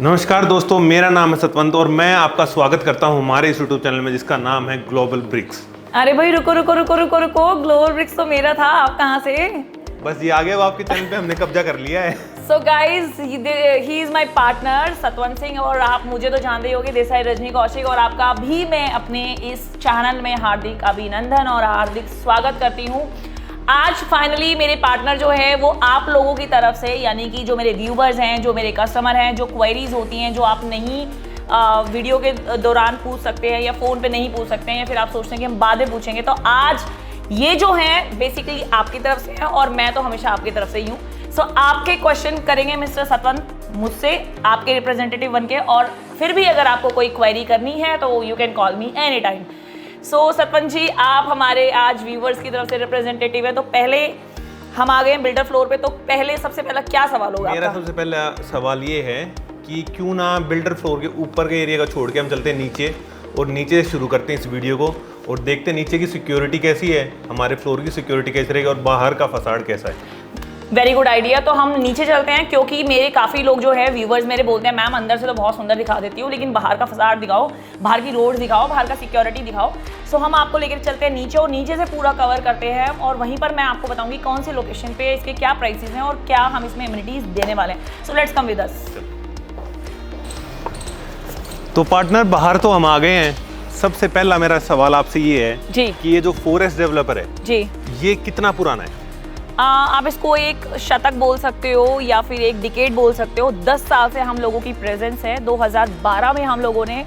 नमस्कार दोस्तों, मेरा नाम है सतवंत और मैं आपका स्वागत करता हूं हमारे इस यूट्यूब चैनल में जिसका नाम है ग्लोबल ब्रिक्स। अरे भाई रुको रुको रुको रुको रुको, ग्लोबल ब्रिक्स तो मेरा था, आप कहाँ से? बस ये आ गया, वो आपके चैनल पे हमने कब्जा कर लिया है। So guys, he is my partner Satwant Singh और आप मुझे तो जानते ही होंगे, देसाई रजनी कौशिक, और आपका भी मैं अपने इस चैनल में हार्दिक अभिनंदन और हार्दिक स्वागत करती हूँ। आज फाइनली मेरे पार्टनर जो है वो आप लोगों की तरफ से, यानी कि जो मेरे व्यूवर्स हैं, जो मेरे कस्टमर हैं, जो क्वेरीज होती हैं जो आप नहीं वीडियो के दौरान पूछ सकते हैं या फ़ोन पे नहीं पूछ सकते हैं या फिर आप सोचते हैं कि हम बाद में पूछेंगे, तो आज ये जो हैं बेसिकली आपकी तरफ से हैं और मैं तो हमेशा आपकी तरफ से ही हूँ। सो आपके क्वेश्चन करेंगे मिस्टर सतवंत मुझसे, आपके रिप्रेजेंटेटिव बन के, और फिर भी अगर आपको कोई क्वेरी करनी है तो you can call me any time. So Satwant ji, आप हमारे आज व्यूवर्स की तरफ से रिप्रेजेंटेटिव है, तो पहले हम आ गए हैं बिल्डर फ्लोर पे, तो पहले सबसे पहला क्या सवाल होगा मेरा आपका? सबसे पहला सवाल ये है कि क्यों ना बिल्डर फ्लोर के ऊपर के एरिया का छोड़ के हम चलते हैं नीचे और नीचे से शुरू करते हैं इस वीडियो को और देखते हैं नीचे की सिक्योरिटी कैसी है, हमारे फ्लोर की सिक्योरिटी कैसी रहेगी और बाहर का फसाड कैसा है। Very good idea. तो हम नीचे चलते हैं, क्योंकि मेरे काफ़ी लोग जो है व्यूवर्स मेरे बोलते हैं मैम अंदर से तो बहुत सुंदर दिखा देती हूँ लेकिन बाहर का फसाड दिखाओ, बाहर की रोड दिखाओ, बाहर का सिक्योरिटी दिखाओ। सो हम आपको लेकर चलते हैं नीचे और नीचे से पूरा कवर करते हैं और वहीं पर मैं आपको बताऊंगी कौन सी लोकेशन पे इसके क्या प्राइसेस हैं और क्या हम इसमें एमिनिटीज देने वाले हैं। So let's come with us. तो पार्टनर, बाहर तो हम आ गए हैं। सबसे पहला मेरा सवाल आपसे ये है जी कि ये जो फॉरेस्ट डेवलपर है जी, ये कितना पुराना है? आप इसको एक शतक बोल सकते हो या फिर एक डिकेड बोल सकते हो। 10 साल से हम लोगों की प्रेजेंस है। 2012 में हम लोगों ने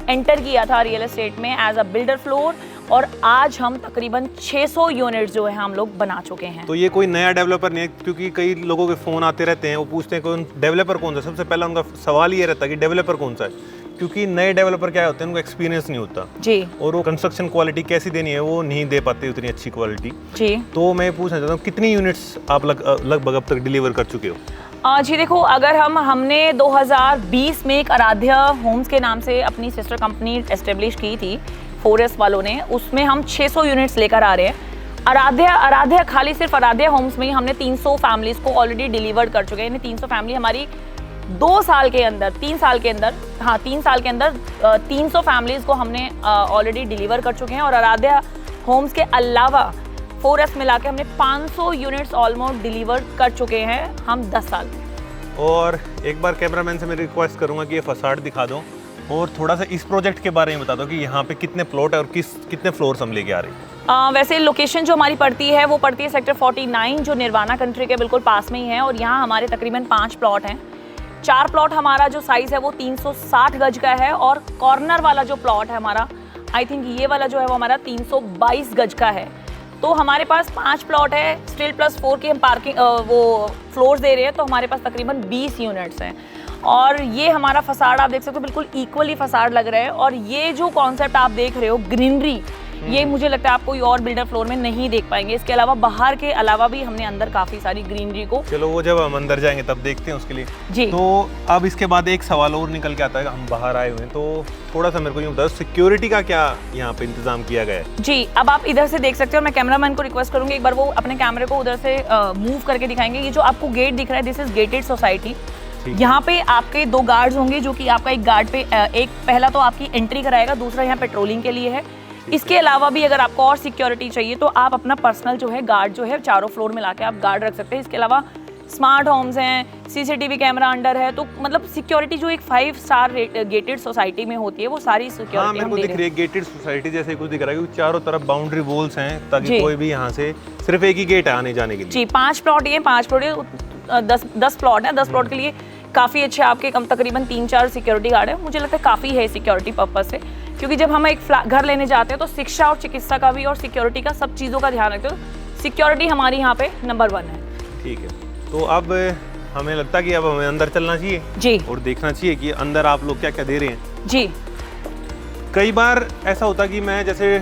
एंटर किया था रियल एस्टेट में एज अ बिल्डर फ्लोर और आज हम तकरीबन 600 यूनिट्स जो है हम लोग बना चुके हैं। तो ये कोई नया डेवलपर नहीं है, क्योंकि कई लोगों के फ़ोन आते रहते हैं, वो पूछते हैं कौन डेवलपर कौन सा। सबसे पहला उनका सवाल ये रहता है कि डेवलपर कौन सा है, क्योंकि नए डेवलपर क्या होते हैं, उनको एक्सपीरियंस नहीं होता जी, और वो कंस्ट्रक्शन क्वालिटी कैसी देनी है वो नहीं दे पाते उतनी अच्छी क्वालिटी। जी तो मैं पूछना चाहता हूँ कितनी यूनिट्स आप लगभग अब तक डिलीवर कर चुके हो? जी देखो, अगर हमने 2020 में एक आराध्या होम्स के नाम से अपनी सिस्टर कंपनी एस्टेब्लिश की थी फॉरेस्ट वालों ने, उसमें हम 600 यूनिट्स लेकर आ रहे हैं। आराध्या खाली सिर्फ आराध्या होम्स में ही हमने 300 फैमिलीज को ऑलरेडी डिलीवर्ड कर चुके हैं। यानी 300 फैमिली हमारी 3 साल के अंदर 300 फैमिलीज को हमने ऑलरेडी डिलीवर कर चुके हैं और आराध्या होम्स के अलावा फॉरेस्ट मिला के हमने 500 यूनिट्स ऑलमोस्ट डिलीवर कर चुके हैं हम 10 साल में। और एक बार कैमरामैन से मैं रिक्वेस्ट करूंगा कि ये फसाड दिखा दो और थोड़ा सा इस प्रोजेक्ट के बारे में बता दो कि यहाँ पे कितने प्लॉट है और कितने फ्लोर्स हम लेके आ रहे हैं। वैसे लोकेशन जो हमारी पड़ती है वो पड़ती है सेक्टर 49 जो निर्वाणा कंट्री के बिल्कुल पास में ही है और यहाँ हमारे तकरीबन 5 प्लॉट हैं। 4 प्लॉट हमारा जो साइज़ है वो 360 गज का है और कॉर्नर वाला जो प्लॉट है हमारा, आई थिंक ये वाला जो है वो हमारा 322 गज का है। तो हमारे पास 5 प्लॉट है, स्टिल +4 की हम पार्किंग वो फ्लोर्स दे रहे हैं, तो हमारे पास तकरीबन 20 यूनिट्स हैं और ये हमारा फसाड आप देख सकते हो बिल्कुल इक्वली फसाड लग रहा है। और ये जो कॉन्सेप्ट आप देख रहे हो ग्रीनरी, ये मुझे लगता है आप कोई और बिल्डर फ्लोर में नहीं देख पाएंगे। इसके अलावा बाहर के अलावा भी हमने अंदर काफ़ी सारी ग्रीनरी को, चलो वो जब हम अंदर जाएंगे तब देखते हैं उसके लिए जी। तो अब इसके बाद एक सवाल और निकल के आता है, हम बाहर आए हुए हैं तो थोड़ा सा मेरे को यूँ बताओ सिक्योरिटी का क्या यहाँ पे इंतजाम किया गया है? जी, अब आप इधर से देख सकते हो। मैं कैमरामैन को रिक्वेस्ट करूंगी एक बार वो अपने कैमरे को उधर से मूव करके दिखाएंगे। ये जो आपको गेट दिख रहा है, दिस इज गेटेड सोसाइटी। यहाँ पे आपके 2 गार्ड्स होंगे जो कि आपका एक गार्ड पे एक पहला तो आपकी एंट्री कराएगा, दूसरा यहाँ पेट्रोलिंग के लिए है। इसके अलावा भी अगर आपको और सिक्योरिटी चाहिए तो आप अपना पर्सनल जो है गार्ड जो है चारों फ्लोर में लाके आप गार्ड रख सकते हैं। इसके अलावा स्मार्ट होम्स हैं, CCTV कैमरा अंडर है, तो मतलब सिक्योरिटी जो एक 5 स्टार गेटेड सोसाइटी में होती है वो सारी सिक्योरिटी मेरे को दिख रही है गेटेड सोसाइटी जैसे कुछ दिख रहा है, क्योंकि चारों तरफ बाउंड्री वॉल्स हैं ताकि कोई भी यहाँ से, सिर्फ एक ही गेट है आने जाने के लिए। जी, 5 प्लॉट ये 5 प्लॉट 10 प्लॉट है। 10 प्लॉट के लिए काफ़ी अच्छे आपके कम तकरीबन 3-4 सिक्योरिटी गार्ड है। मुझे लगता है काफ़ी है सिक्योरिटी पर्पज से, क्योंकि जब हम एक घर लेने जाते हैं तो शिक्षा और चिकित्सा का भी और सिक्योरिटी का सब चीज़ों का ध्यान रखते हो। सिक्योरिटी हमारी यहाँ पे नंबर 1 है। ठीक है, तो अब हमें लगता है कि अब हमें अंदर चलना चाहिए जी और देखना चाहिए कि अंदर आप लोग क्या क्या दे रहे हैं। जी, कई बार ऐसा होता है कि मैं जैसे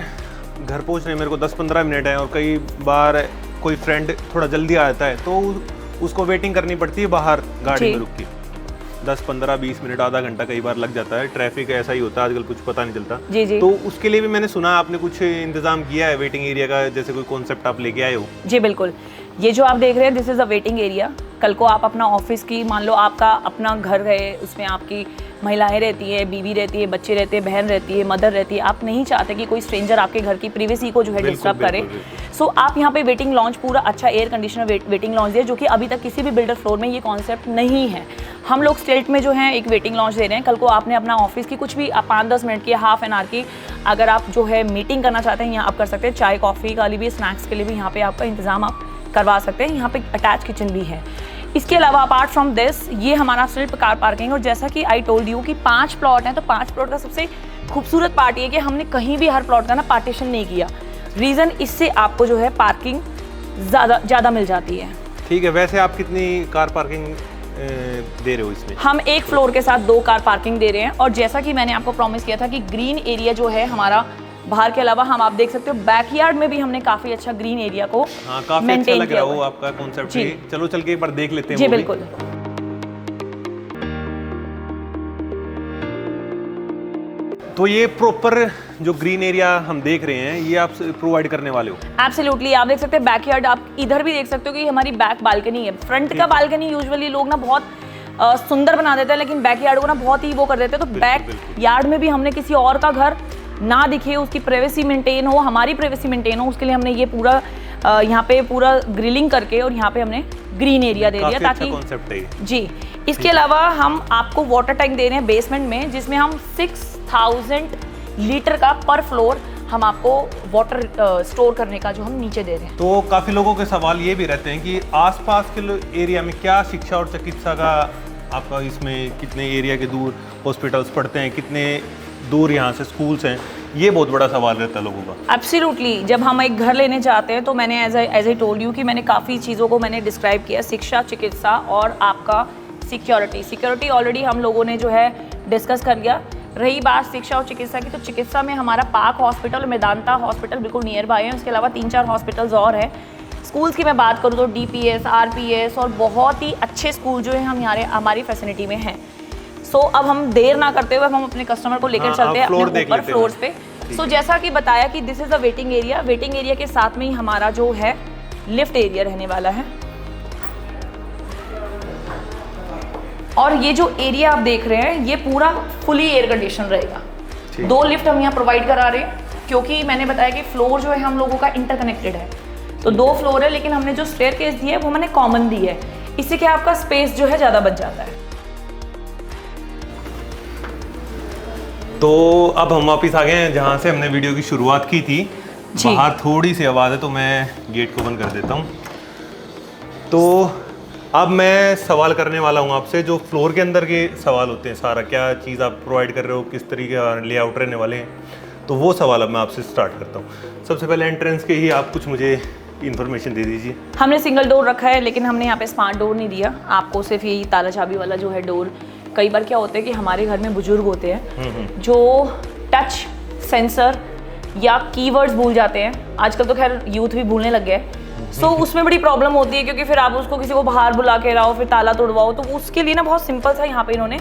घर पहुँचने मेरे को 10-15 मिनट है और कई बार कोई फ्रेंड थोड़ा जल्दी आ जाता है तो उसको वेटिंग करनी पड़ती है बाहर गाड़ी में रुक के। 10-15-20 मिनट, आधा घंटा कई बार लग जाता है। ट्रैफिक ऐसा ही होता है आजकल, कुछ पता नहीं चलता। जी जी, तो उसके लिए भी मैंने सुना आपने कुछ इंतजाम किया है वेटिंग एरिया का, जैसे कोई कॉन्सेप्ट आप लेके आए हो? जी बिल्कुल। ये जो आप देख रहे हैं this is a waiting area. कल को आप अपना ऑफिस की, मान लो आपका अपना घर है, उसमें आपकी महिलाएं रहती है, बीवी रहती है, बच्चे रहते हैं, बहन रहती है, मदर रहती है, आप नहीं चाहते कि कोई स्ट्रेंजर आपके घर की प्रिवेसी को जो है डिस्टर्ब करे। सो आप यहाँ पे वेटिंग लॉन्च, पूरा अच्छा एयर कंडीशनर वेटिंग लॉन्च दिया, जो कि अभी तक किसी भी बिल्डर फ्लोर में ये कॉन्सेप्ट नहीं है। हम लोग स्टेट में जो है एक वेटिंग लॉन्च दे रहे हैं। कल को आपने अपना ऑफिस की कुछ भी 5-10 मिनट की, हाफ एन आवर की अगर आप जो है मीटिंग करना चाहते हैं, यहाँ आप कर सकते हैं। चाय कॉफ़ी का भी, स्नैक्स के लिए भी यहाँ पे आपका इंतजाम आप करवा सकते हैं। यहाँ पे अटैच किचन भी है। इसके अलावा अपार्ट फ्रॉम दिस, ये हमारा सिर्फ कार पार्किंग, और जैसा कि आई टोल्ड यू कि 5 प्लॉट हैं, तो 5 प्लॉट का सबसे खूबसूरत पार्ट ये है कि हमने कहीं भी हर प्लॉट का ना पार्टीशन नहीं किया। रीज़न, इससे आपको जो है पार्किंग ज़्यादा मिल जाती है। ठीक है, वैसे आप कितनी कार पार्किंग दे रहे हो इसमें? हम एक फ्लोर के साथ 2 कार पार्किंग दे रहे हैं, और जैसा कि मैंने आपको प्रॉमिस किया था कि ग्रीन एरिया जो है हमारा, बाहर के अलावा हम, आप देख सकते हो बैकयार्ड में भी हमने काफी अच्छा ग्रीन एरिया को काफी अच्छा लग रहा हो आपका कॉन्सेप्ट। चलो चल के एक बार देख लेते हैं। जी बिल्कुल। तो ये प्रॉपर जो ग्रीन एरिया हम देख रहे हैं, ये आप प्रोवाइड करने वाले हो? एब्सोल्युटली। आप देख सकते हैं बैकयार्ड, आप इधर भी देख सकते हो कि हमारी बैक बालकनी है। फ्रंट का बालकनी यूजुअली लोग ना बहुत सुंदर बना देते हैं, लेकिन बैकयार्ड को ना बहुत ही वो कर देते हैं। तो बैक यार्ड में भी हमने किसी और का घर ना दिखे, उसकी प्राइवेसी मेंटेन हो, हमारी प्राइवेसी मेंटेन हो, उसके लिए हमने ये पूरा यहाँ पे पूरा ग्रिलिंग करके और यहाँ पे हमने ग्रीन एरिया दे दिया, ताकि कॉन्सेप्ट है जी। इसके अलावा हम आपको वाटर टैंक दे रहे हैं बेसमेंट में, जिसमें हम 6000 लीटर का पर फ्लोर हम आपको वाटर स्टोर करने का जो हम नीचे दे रहे हैं। तो काफ़ी लोगों के सवाल ये भी रहते हैं कि आसपास के एरिया में क्या शिक्षा और चिकित्सा का आपका, इसमें कितने एरिया के दूर हॉस्पिटल्स पड़ते हैं, कितने दूर यहाँ से स्कूल्स हैं, ये बहुत बड़ा सवाल रहता है लोगों का। एब्सोल्युटली। जब हम एक घर लेने जाते हैं तो मैंने एज आई टोल्ड यू कि मैंने काफ़ी चीज़ों को मैंने डिस्क्राइब किया, शिक्षा, चिकित्सा और आपका सिक्योरिटी ऑलरेडी हम लोगों ने जो है डिस्कस कर लिया। रही बात शिक्षा और चिकित्सा की, तो चिकित्सा में हमारा पाक हॉस्पिटल, मेदांता हॉस्पिटल बिल्कुल नियर बाय है। उसके अलावा 3-4 हॉस्पिटल्स और हैं। स्कूल्स की मैं बात करूँ तो DPS, RPS और बहुत ही अच्छे स्कूल जो है हम हमारी फैसिलिटी में हैं। सो अब हम देर ना करते हुए हम अपने कस्टमर को लेकर चलते हैं अपने ऊपर फ्लोर्स पे। सो जैसा कि बताया कि this is a waiting area. Waiting area के साथ में ही हमारा जो है लिफ्ट एरिया रहने वाला है। और ये जो एरिया आप देख रहे हैं, ये पूरा फुली एयर कंडीशन रहेगा। 2 लिफ्ट हम यहाँ प्रोवाइड करा रहे हैं, क्योंकि मैंने बताया कि फ्लोर जो है हम लोगों का इंटरकनेक्टेड है। तो 2 फ्लोर है, लेकिन हमने जो स्टेयरकेस दी है वो मैंने कॉमन दी है। इससे क्या आपका स्पेस जो है ज़्यादा बच जाता है। तो अब हम वापस आ गए हैं जहाँ से हमने वीडियो की शुरुआत की थी। बाहर थोड़ी सी आवाज़ है, तो मैं गेट को बंद कर देता हूँ। तो अब मैं सवाल करने वाला हूँ आपसे, जो फ्लोर के अंदर के सवाल होते हैं, सारा क्या चीज़ आप प्रोवाइड कर रहे हो, किस तरीके का लेआउट रहने वाले हैं, तो वो सवाल अब मैं आपसे स्टार्ट करता हूँ। सबसे पहले एंट्रेंस के ही आप कुछ मुझे इन्फॉर्मेशन दे दीजिए। हमने सिंगल डोर रखा है, लेकिन हमने यहाँ पे स्मार्ट डोर नहीं दिया आपको, सिर्फ यही ताला चाबी वाला जो है डोर। कई बार क्या होता है कि हमारे घर में बुजुर्ग होते हैं जो टच सेंसर या कीवर्ड्स भूल जाते हैं। आजकल तो खैर यूथ भी भूलने लग गया है। सो उसमें बड़ी प्रॉब्लम होती है, क्योंकि फिर आप उसको किसी को बाहर बुला के लाओ, फिर ताला तोड़वाओ। तो उसके लिए ना बहुत सिंपल सा यहाँ पे इन्होंने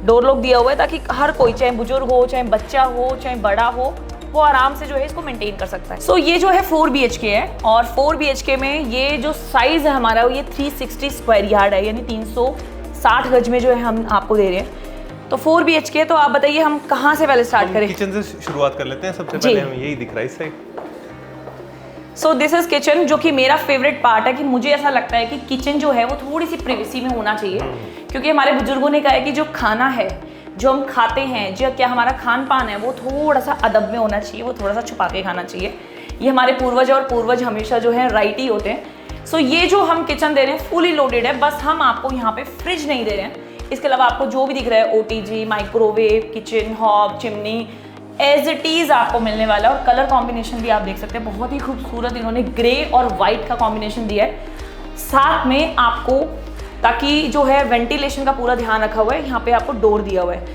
डोर लॉक दिया हुआ है, ताकि हर कोई, चाहे बुजुर्ग हो, चाहे बच्चा हो, चाहे बड़ा हो, वो आराम से जो है इसको मेंटेन कर सकता है। सो ये जो है 4 BHK है, और 4 BHK में ये जो साइज है हमारा, ये 360 स्क्वायर यार्ड है, यानी 360 गज में जो है हम आपको दे रहे हैं। तो 4 BHK। तो आप बताइए हम कहाँ से पहले स्टार्ट करें? किचन से शुरुआत कर लेते हैं। सबसे पहले हमें यही दिख रहा है इस side. So this is kitchen, जो कि मेरा फेवरेट पार्ट है, कि मुझे ऐसा लगता है कि किचन जो है वो थोड़ी सी प्राइवेसी में होना चाहिए, क्योंकि हमारे बुजुर्गों ने कहा है कि जो खाना है, जो हम खाते हैं, जो क्या हमारा खान पान है, वो थोड़ा सा अदब में होना चाहिए, वो थोड़ा सा छुपा के खाना चाहिए। ये हमारे पूर्वज, और पूर्वज हमेशा जो है राइट ही होते हैं। सो ये जो हम किचन दे रहे हैं फुली लोडेड है, बस हम आपको यहाँ पे फ्रिज नहीं दे रहे हैं। इसके अलावा आपको जो भी दिख रहा है, OTG, microwave, kitchen hob, chimney, as it is आपको मिलने वाला है। और कलर कॉम्बिनेशन भी आप देख सकते हैं, बहुत ही खूबसूरत इन्होंने ग्रे और वाइट का कॉम्बिनेशन दिया है। साथ में आपको, ताकि जो है वेंटिलेशन का पूरा ध्यान रखा हुआ है, यहाँ पे आपको डोर दिया हुआ है,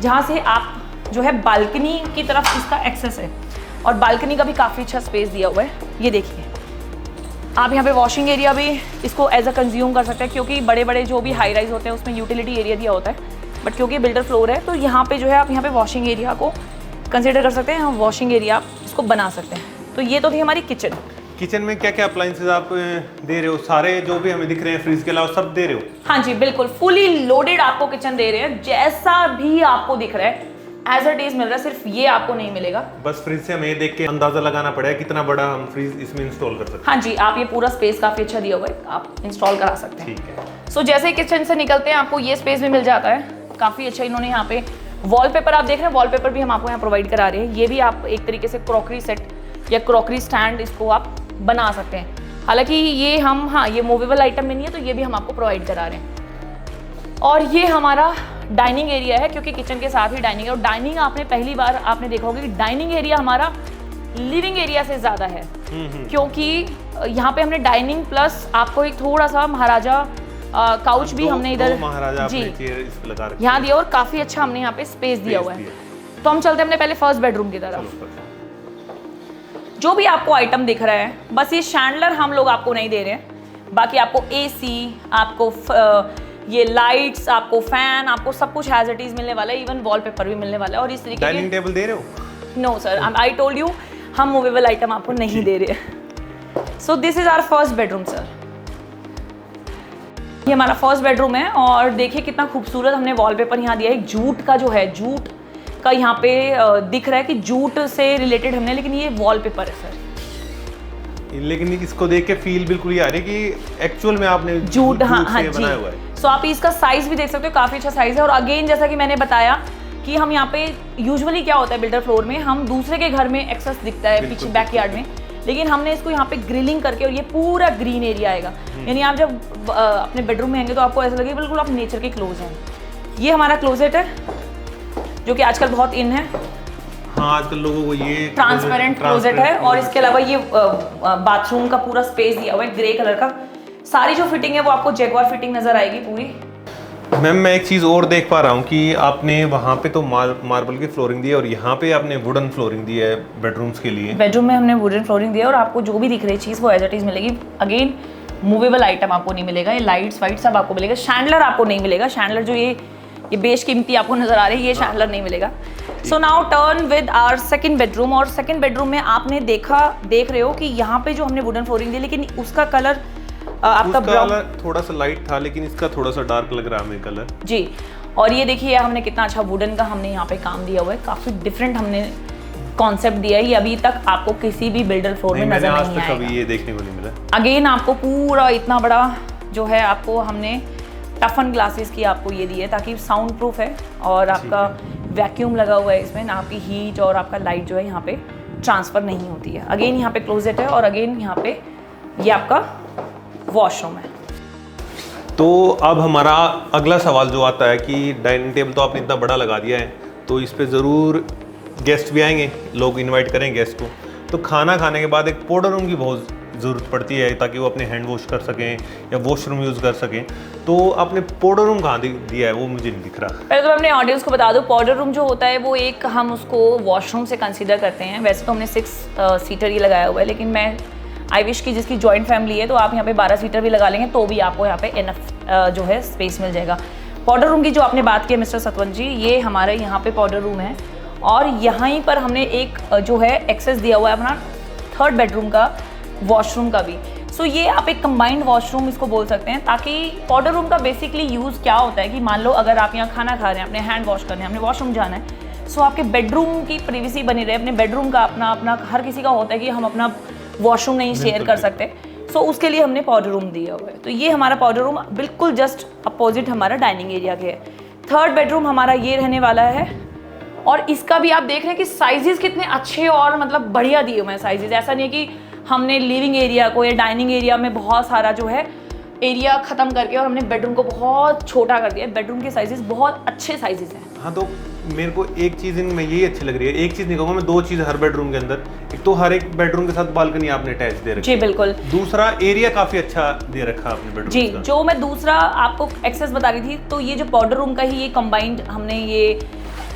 जहाँ से आप जो है बालकनी की तरफ इसका एक्सेस है। और बालकनी का भी काफ़ी अच्छा स्पेस दिया हुआ है। ये देखिए, आप यहाँ पे वॉशिंग एरिया भी इसको एज अ कंज्यूम कर सकते हैं, क्योंकि बड़े बड़े जो भी हाई राइज होते हैं उसमें यूटिलिटी एरिया दिया होता है, बट क्योंकि बिल्डर फ्लोर है तो यहाँ पे जो है आप यहाँ पे वॉशिंग एरिया को कंसिडर कर सकते हैं। हम वॉशिंग एरिया इसको बना सकते हैं। तो ये तो थी हमारी किचन। किचन में क्या क्या अप्लायंसेस आप दे रहे हो? सारे जो भी हमें दिख रहे हैं फ्रिज के अलावा सब दे रहे हो? हाँ जी बिल्कुल, फुली लोडेड आपको किचन दे रहे हैं, जैसा भी आपको दिख रहा है एज इट इज मिल रहा है, सिर्फ ये आपको नहीं मिलेगा। बस फ्रिज से हमें ये देख के अंदाजा लगाना पड़ेगा कितना बड़ा हम फ्रिज इसमें इंस्टॉल कर सकते हैं। हाँ जी, आप ये पूरा स्पेस काफी अच्छा दिया हुआ है, आप इंस्टॉल करा सकते हैं। ठीक है। सो जैसे किचन से निकलते हैं आपको ये स्पेस भी मिल जाता है, काफी अच्छा इन्होंने यहाँ पे वॉलपेपर आप देख रहे हैं, वॉलपेपर भी हम आपको यहाँ प्रोवाइड करा रहे हैं। ये भी आप एक तरीके से क्रॉकरी सेट या क्रॉकरी स्टैंड इसको आप बना सकते हैं। हालांकि ये हम ये मूवेबल आइटम में नहीं है, तो ये भी हम आपको प्रोवाइड करा रहे हैं। और ये हमारा डाइनिंग एरिया है, क्योंकि किचन के साथ ही डाइनिंग है। और डाइनिंग आपने पहली बार आपने देखा होगा कि डाइनिंग एरिया हमारा लिविंग एरिया से ज़्यादा है, क्योंकि यहाँ पे हमने डाइनिंग प्लस आपको एक थोड़ा सा महाराजा काउच भी हमने इधर जी यहाँ दिया और काफ़ी अच्छा हमने यहाँ पे स्पेस दिया हुआ है। तो हम चलते हैं अपने पहले फर्स्ट बेडरूम की तरफ। जो भी आपको आइटम दिख रहा है, बस ये शैंडलर हम लोग आपको नहीं दे रहे हैं, बाकी आपको एसी, आपको ये लाइट्स, आपको फैन, आपको सब कुछ एज इट इज मिलने वाला है, इवन वॉलपेपर भी मिलने वाला है। और इस तरीके डाइनिंग टेबल दे रहे हो? No sir, I told you हम मूवेबल आइटम आपको नहीं दे रहे हैं। So this is our first bedroom sir. ये हमारा फर्स्ट बेडरूम है और देखिए कितना खूबसूरत हमने वॉलपेपर यहाँ दिया है। जूट का जो है, जूट का यहाँ पे दिख रहा है कि जूट से रिलेटेड हमने, लेकिन ये वॉलपेपर है सर। लेकिन इसको देख के फील बिल्कुल ये आ रही है कि एक्चुअल में आपने जूट हाँ से बनाया हुआ है। सो आप इसका साइज भी देख सकते हो, काफी अच्छा साइज है। और अगेन जैसा कि मैंने बताया कि हम यहाँ पे यूजुअली क्या होता है बिल्डर फ्लोर में, हम दूसरे के घर में एक्सेस दिखता है पीछे बैकयार्ड में, लेकिन हमने इसको यहाँ पे ग्रिलिंग करके, और ये पूरा ग्रीन एरिया आएगा, यानी आप जब अपने बेडरूम में आएंगे तो आपको ऐसा लगेगा बिल्कुल आप नेचर के क्लोज हैं। ये हमारा क्लोजेट है जो कि आजकल बहुत इन है। हाँ, आजकल लोगों को ये ट्रांसपेरेंट क्लोजेट है। और इसके अलावा ये बाथरूम का पूरा स्पेस दिया हुआ है ग्रे कलर का। सारी जो फिटिंग है वो आपको जैगवार फिटिंग नजर आएगी पूरी। मैम मैं एक चीज़ और देख पा रहा हूँ कि आपने वहाँ पे तो मार्बल की फ्लोरिंग दी है और यहाँ पे आपने वुडन फ्लोरिंग दी है बेडरूम्स के लिए। बेडरूम में हमने वुडन फ्लोरिंग दिया और आपको जो भी दिख रही चीज़ वो एज इट इज मिलेगी। अगेन मूवेबल आइटम आपको नहीं मिलेगा, ये लाइट्स वाइट सब आपको मिलेगा। शैंडलर आपको नहीं मिलेगा, शैंडलर जो ये बेशकीमती आपको नजर आ रही है, ये शैंडलर नहीं मिलेगा। So now turn with our second bedroom. और सेकंड बेडरूम में आपने देख रहे हो कि यहाँ पे जो हमने वुडन फ्लोरिंग दी, लेकिन उसका कलर आपका ब्राउन थोड़ा सा लाइट था, लेकिन इसका थोड़ा सा डार्क लग रहा है हमें कलर जी। और ये देखिए हमने कितना अच्छा वुडन का हमने यहाँ पे काम दिया हुआ है, काफी डिफरेंट हमने कॉन्सेप्ट दिया है। ये अभी तक आपको किसी भी बिल्डर फ्लोर में नजर नहीं आएगा, कभी ये देखने को नहीं मिला। अगेन आपको पूरा इतना बड़ा जो है आपको हमने टफन ग्लासेस की आपको ये दी है, ताकि साउंड प्रूफ है और आपका वैक्यूम लगा हुआ है इसमें, ना आपकी हीट और आपका लाइट जो है यहाँ पे ट्रांसफर नहीं होती है। अगेन यहाँ पे क्लोजेट है और अगेन यहाँ पे ये आपका वॉशरूम है। तो अब हमारा अगला सवाल जो आता है कि डाइनिंग टेबल तो आपने इतना बड़ा लगा दिया है, तो इस पे ज़रूर गेस्ट भी आएंगे, लोग इनवाइट करें गेस्ट को, तो खाना खाने के बाद एक पाउडर रूम की बहुत ज़रूरत पड़ती है ताकि वो अपने हैंड वॉश कर सकें या वॉशरूम यूज़ कर सकें। तो आपने पाउडर रूम कहाँ दिया है वो मुझे नहीं दिख रहा। पहले तो मैं अपने ऑडियंस को बता दूं, पाउडर रूम जो होता है वो एक हम उसको वॉशरूम से कंसीडर करते हैं। वैसे तो हमने 6 सीटर ही लगाया हुआ है, लेकिन मैं आई विश की जिसकी जॉइंट फैमिली है तो आप यहाँ पे 12 सीटर भी लगा लेंगे तो भी आपको यहाँ पे इनफ जो है स्पेस मिल जाएगा। पाउडर रूम की जो आपने बात की मिस्टर सतवंत जी, ये हमारे यहाँ पे पाउडर रूम है और यहाँ पर हमने एक जो है एक्सेस दिया हुआ है अपना थर्ड बेडरूम का, वॉशरूम का भी। सो ये आप एक कंबाइंड वॉशरूम इसको बोल सकते हैं, ताकि पाउडर रूम का बेसिकली यूज़ क्या होता है कि मान लो अगर आप यहाँ खाना खा रहे हैं, अपने हैंड वॉश करने हैं, अपने वॉशरूम जाना है, सो आपके बेडरूम की प्राइवेसी बनी रहे। अपने बेडरूम का अपना हर किसी का होता है कि हम अपना वॉशरूम नहीं शेयर कर सकते, सो उसके लिए हमने पाउडर रूम दिया हुआ है। तो ये हमारा पाउडर रूम बिल्कुल जस्ट अपोजिट हमारा डाइनिंग एरिया के है। थर्ड बेडरूम हमारा ये रहने वाला है और इसका भी आप देख रहे हैं कि साइजेस कितने अच्छे और मतलब बढ़िया दिए हुए हैं साइजेस। ऐसा नहीं है कि हमने लिविंग एरिया को या डाइनिंग एरिया में बहुत सारा जो है एरिया खत्म करके और हमने बेडरूम को बहुत छोटा कर दिया। बेडरूम के साइजेस बहुत अच्छे साइजेस हैं। हाँ, तो मेरे को एक चीज़ इनमें यही अच्छी लग रही है, एक चीज़ नहीं कहूँगा मैं, 2 चीज़ हर बेडरूम के अंदर। एक तो हर एक बेडरूम के साथ बालकनी आपने अटैच दे रखी जी बिल्कुल। दूसरा एरिया काफ़ी अच्छा दे रखा आपने बेडरूम जी का। जो मैं दूसरा आपको एक्सेस बता रही थी, तो ये जो पाउडर रूम का ही ये कंबाइंड हमने ये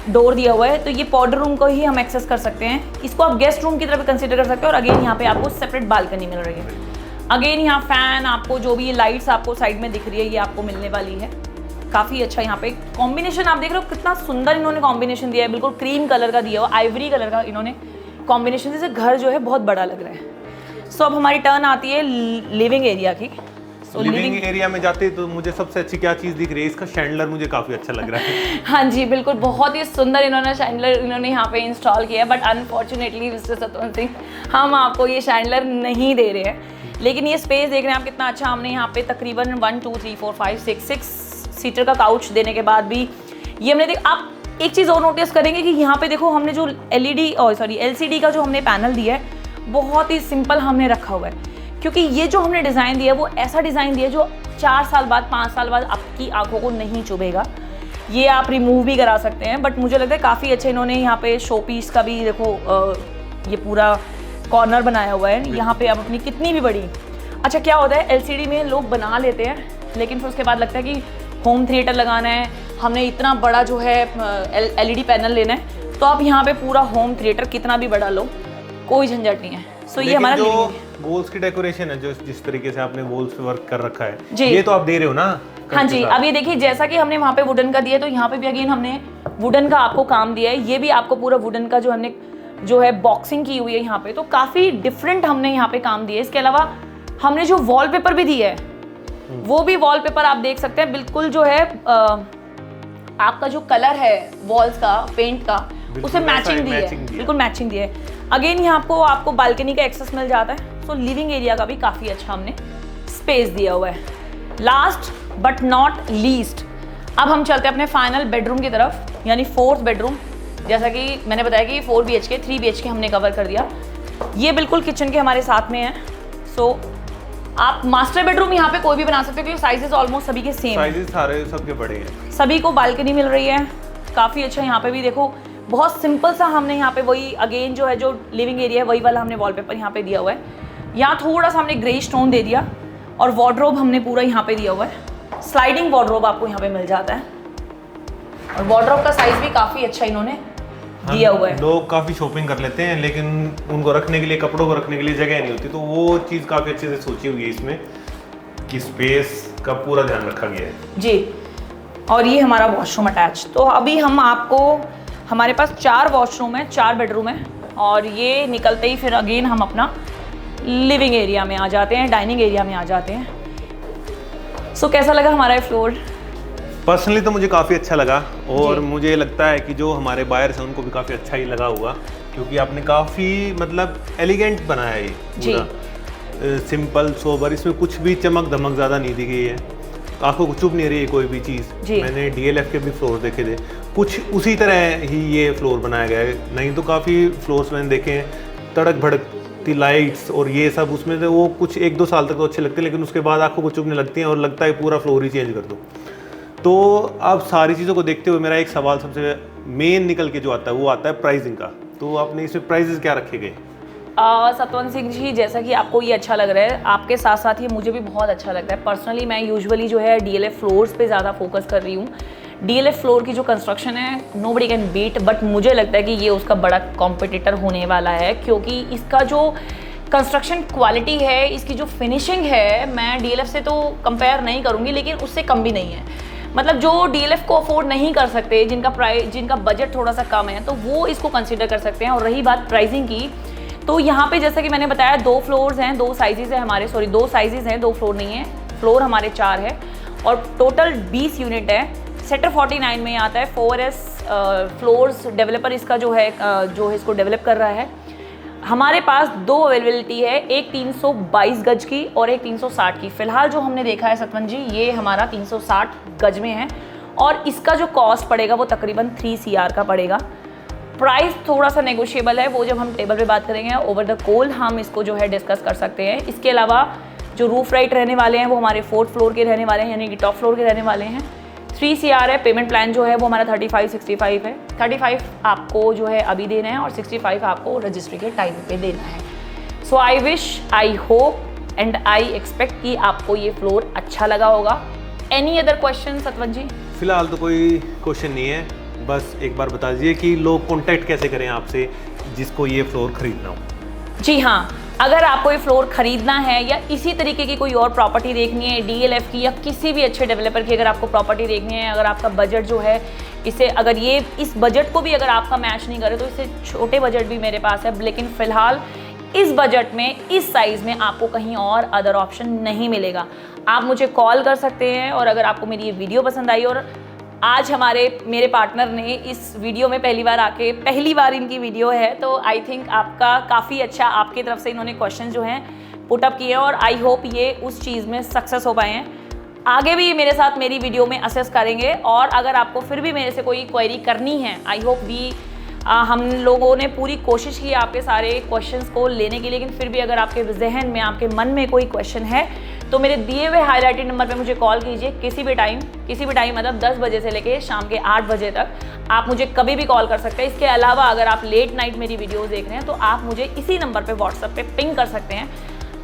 डोर दिया हुआ है, तो ये पाउडर रूम को ही हम एक्सेस कर सकते हैं। इसको आप गेस्ट रूम की तरफ कंसिडर कर सकते हैं। और अगेन यहाँ पे आपको सेपरेट बालकनी मिल रही है। अगेन यहाँ फैन आपको जो भी लाइट्स आपको साइड में दिख रही है ये आपको मिलने वाली है। काफ़ी अच्छा यहाँ पे कॉम्बिनेशन आप देख रहे हो, कितना सुंदर इन्होंने कॉम्बिनेशन दिया है। बिल्कुल क्रीम कलर का दिया हुआ, आइवरी कलर का इन्होंने कॉम्बिनेशन, जैसे घर जो है बहुत बड़ा लग रहा है। सो अब हमारी टर्न आती है लिविंग एरिया की। So, लिविंग एरिया में जाते तो मुझे सबसे अच्छी क्या चीज़ दिख रही है, इसका शैंडलर मुझे काफ़ी अच्छा लग रहा है। हाँ जी बिल्कुल, बहुत ही सुंदर इन्होंने शैंडलर इन्होंने यहाँ पे इंस्टॉल किया है, but unfortunately mister Satwant Singh हम आपको ये शैंडलर नहीं दे रहे हैं। लेकिन ये स्पेस देख रहे हैं आप कितना अच्छा, हमने यहाँ पे तकरीबन 1 2 3 4 5 6 सीटर का काउच देने के बाद भी ये हमने आप एक चीज़ और नोटिस करेंगे कि यहाँ पे देखो हमने जो LCD का जो हमने पैनल दिया है बहुत ही सिंपल हमने रखा हुआ है, क्योंकि ये जो हमने डिज़ाइन दिया है वो ऐसा डिज़ाइन दिया है जो 4 साल बाद 5 साल बाद आपकी आंखों को नहीं चुभेगा। ये आप रिमूव भी करा सकते हैं, बट मुझे लगता है काफ़ी अच्छे इन्होंने यहाँ पे शो पीस का भी देखो ये पूरा कॉर्नर बनाया हुआ है। यहाँ पे आप अपनी कितनी भी बड़ी, अच्छा क्या होता है LCD में लोग बना लेते हैं लेकिन फिर उसके बाद लगता है कि होम थिएटर लगाना है, हमने इतना बड़ा जो है LED पैनल लेना है, तो आप यहाँ पे पूरा होम थिएटर कितना भी बड़ा लो, कोई झंझट नहीं है। सो ये हमारा जो वॉल्स की डेकोरेशन है, जो जिस तरीके से आपने वॉल्स पे वर्क कर रखा है, जी, ये तो आप दे रहे हो ना? हाँ जी। अब ये देखिए जैसा कि हमने वहाँ पे वुडन का दिया, तो यहाँ पे भी अगेन हमने वुडन का आपको काम दिया है। ये भी आपको पूरा वुडन का जो हमने जो है बॉक्सिंग की हुई है यहाँ पे, तो काफ़ी डिफरेंट हमने यहाँ पे काम दिया है। इसके अलावा हमने जो वॉलपेपर भी दिया है वो भी वॉलपेपर आप देख सकते हैं बिल्कुल जो है आपका जो कलर है वॉल्स का पेंट का उसे मैचिंग दी है, बिल्कुल मैचिंग दी है। अगेन यहाँ आपको बालकनी का एक्सेस मिल जाता है। सो लिविंग एरिया का भी काफ़ी अच्छा हमने स्पेस दिया हुआ है। लास्ट बट नॉट लीस्ट, अब हम चलते हैं अपने फाइनल बेडरूम की तरफ, यानी 4th बेडरूम। जैसा कि मैंने बताया कि 4 BHK 3 BHK हमने कवर कर दिया। ये बिल्कुल किचन के हमारे साथ में है। सो आप मास्टर बेडरूम यहाँ पे कोई भी बना सकते हो क्योंकि साइजेस ऑलमोस्ट सभी के सेम हैं, साइजेस सारे सबके बड़े हैं, सभी को बालकनी मिल रही है। काफ़ी अच्छा यहाँ पे भी देखो बहुत सिंपल सा हमने यहाँ पे वही अगेन जो है जो लिविंग एरिया है वही वाला हमने वॉलपेपर यहाँ पे दिया हुआ है। यहाँ थोड़ा सा हमने ग्रे स्टोन दे दिया और वार्डरोब हमने पूरा यहाँ पे दिया हुआ है। स्लाइडिंग वार्डरोब आपको यहाँ पे मिल जाता है और वार्डरोब का साइज भी काफ़ी अच्छा इन्होंने दिया हुआ है। लोग काफ़ी शॉपिंग कर लेते हैं लेकिन उनको रखने के लिए, कपड़ों को रखने के लिए जगह नहीं होती, तो वो चीज़ काफ़ी अच्छे से सोची हुई है इसमें कि स्पेस का पूरा ध्यान रखा गया है जी। और ये हमारा वॉशरूम अटैच। तो अभी हम आपको, हमारे पास 4 वॉशरूम है, 4 बेडरूम है और ये निकलते ही फिर अगेन हम अपना लिविंग एरिया में आ जाते हैं, डाइनिंग एरिया में आ जाते हैं। सो कैसा लगा हमारा ये फ्लोर? पर्सनली तो मुझे काफ़ी अच्छा लगा और मुझे लगता है कि जो हमारे बायर्स हैं उनको भी काफ़ी अच्छा ही लगा होगा, क्योंकि आपने काफ़ी मतलब एलिगेंट बनाया है पूरा, सिंपल सोबर, इसमें कुछ भी चमक धमक ज़्यादा नहीं दी गई है, आंखों को चुभ नहीं रही है कोई भी चीज़। मैंने DLF के भी फ्लोर देखे थे, कुछ उसी तरह ही ये फ्लोर बनाया गया है। नहीं तो काफ़ी फ्लोर्स मैंने देखे हैं तड़क भड़कती लाइट्स और ये सब, उसमें से वो कुछ 1-2 साल तक तो अच्छे लगते हैं लेकिन उसके बाद आंखों को चुभने लगती हैं और लगता है पूरा फ्लोर ही चेंज कर दो। तो अब सारी चीज़ों को देखते हुए मेरा एक सवाल सबसे मेन निकल के जो आता है वो आता है प्राइसिंग का। तो आपने इसमें प्राइजेस क्या रखे गए? सतवंत सिंह जी, जैसा कि आपको ये अच्छा लग रहा है, आपके साथ साथ ये मुझे भी बहुत अच्छा लगता है। पर्सनली मैं यूजुअली जो है DLF फ्लोर्स पे ज़्यादा फोकस कर रही हूँ। DLF फ्लोर की जो कंस्ट्रक्शन है नोबडी कैन बीट, बट मुझे लगता है कि ये उसका बड़ा कॉम्पिटिटर होने वाला है, क्योंकि इसका जो कंस्ट्रक्शन क्वालिटी है, इसकी जो फिनिशिंग है, मैं DLF से तो कंपेयर नहीं करूँगी लेकिन उससे कम भी नहीं है। मतलब जो DLF को अफोर्ड नहीं कर सकते, जिनका बजट थोड़ा सा कम है, तो वो इसको कंसिडर कर सकते हैं। और रही बात प्राइसिंग की, तो यहाँ पे जैसा कि मैंने बताया 2 फ्लोर्स हैं, 2 साइजेस हैं हमारे, 2 साइजेस हैं, 2 फ्लोर नहीं है, फ्लोर हमारे 4 है और टोटल 20 यूनिट है। सेक्टर 49 में आता है। 4S फ्लोर्स डेवलपर इसका जो है इसको डेवलप कर रहा है। हमारे पास 2 अवेलेबिलिटी है, एक 322 गज की और एक 360 की। फिलहाल जो हमने देखा है सतवंत जी, ये हमारा 360 गज में है और इसका जो कॉस्ट पड़ेगा वो तकरीबन 3 CR का पड़ेगा। प्राइस थोड़ा सा नेगोशिएबल है, वो जब हम टेबल पे बात करेंगे ओवर द कॉल हम इसको जो है डिस्कस कर सकते हैं। इसके अलावा जो रूफ राइट रहने वाले हैं वो हमारे 4th फ्लोर के रहने वाले हैं, यानी कि टॉप फ्लोर के रहने वाले हैं। 3 CR है। पेमेंट प्लान जो है वो हमारा 35-65 है। 35 आपको जो है अभी देना है और 65 आपको रजिस्ट्री के टाइम पे देना है। So I wish, I hope and I expect कि आपको ये फ्लोर अच्छा लगा होगा। Any other question Satwant ji? फिलहाल तो कोई क्वेश्चन नहीं है, बस एक बार बता दीजिए कि लोग कॉन्टैक्ट कैसे करें आपसे जिसको ये फ्लोर खरीदना हो। जी हाँ, अगर आपको ये फ्लोर खरीदना है या इसी तरीके की कोई और प्रॉपर्टी देखनी है DLF की या किसी भी अच्छे डेवलपर की अगर आपको प्रॉपर्टी देखनी है, अगर आपका बजट जो है इसे, अगर ये इस बजट को भी अगर आपका मैच नहीं करे तो इससे छोटे बजट भी मेरे पास है, लेकिन फ़िलहाल इस बजट में, इस साइज़ में आपको कहीं और अदर ऑप्शन नहीं मिलेगा। आप मुझे कॉल कर सकते हैं, और अगर आपको मेरी ये वीडियो पसंद आई और आज मेरे पार्टनर ने इस वीडियो में पहली बार इनकी वीडियो है, तो आई थिंक आपका काफ़ी अच्छा, आपकी तरफ से इन्होंने क्वेश्चन जो हैं पुटअप किए, और आई होप ये उस चीज़ में सक्सेस हो पाए हैं। आगे भी मेरे साथ मेरी वीडियो में असेस करेंगे, और अगर आपको फिर भी मेरे से कोई क्वेरी करनी है, आई होप हम लोगों ने पूरी कोशिश की आपके सारे क्वेश्चंस को लेने की, लेकिन फिर भी अगर आपके जहन में, आपके मन में कोई क्वेश्चन है तो मेरे दिए हुए हाईलाइटेड नंबर पे मुझे कॉल कीजिए किसी भी टाइम मतलब 10 बजे से लेके शाम के 8 बजे तक आप मुझे कभी भी कॉल कर सकते हैं। इसके अलावा अगर आप लेट नाइट मेरी वीडियोज़ देख रहे हैं तो आप मुझे इसी नंबर पर व्हाट्सएप पे पिंग कर सकते हैं।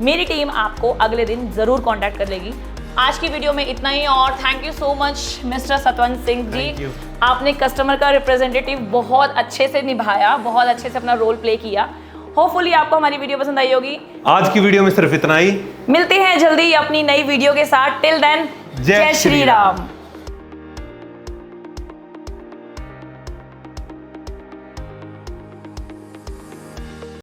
मेरी टीम आपको अगले दिन ज़रूर कॉन्टैक्ट कर लेगी। आज की वीडियो में इतना ही, और thank you so much mister Satwant Singh ji, आपने कस्टमर का रिप्रेजेंटेटिव बहुत अच्छे से निभाया, बहुत अच्छे से अपना रोल प्ले किया। होपफुली आपको हमारी वीडियो पसंद आई होगी। आज की वीडियो में सिर्फ इतना ही, मिलते हैं जल्दी अपनी नई वीडियो के साथ। टिल देन, जय श्री राम।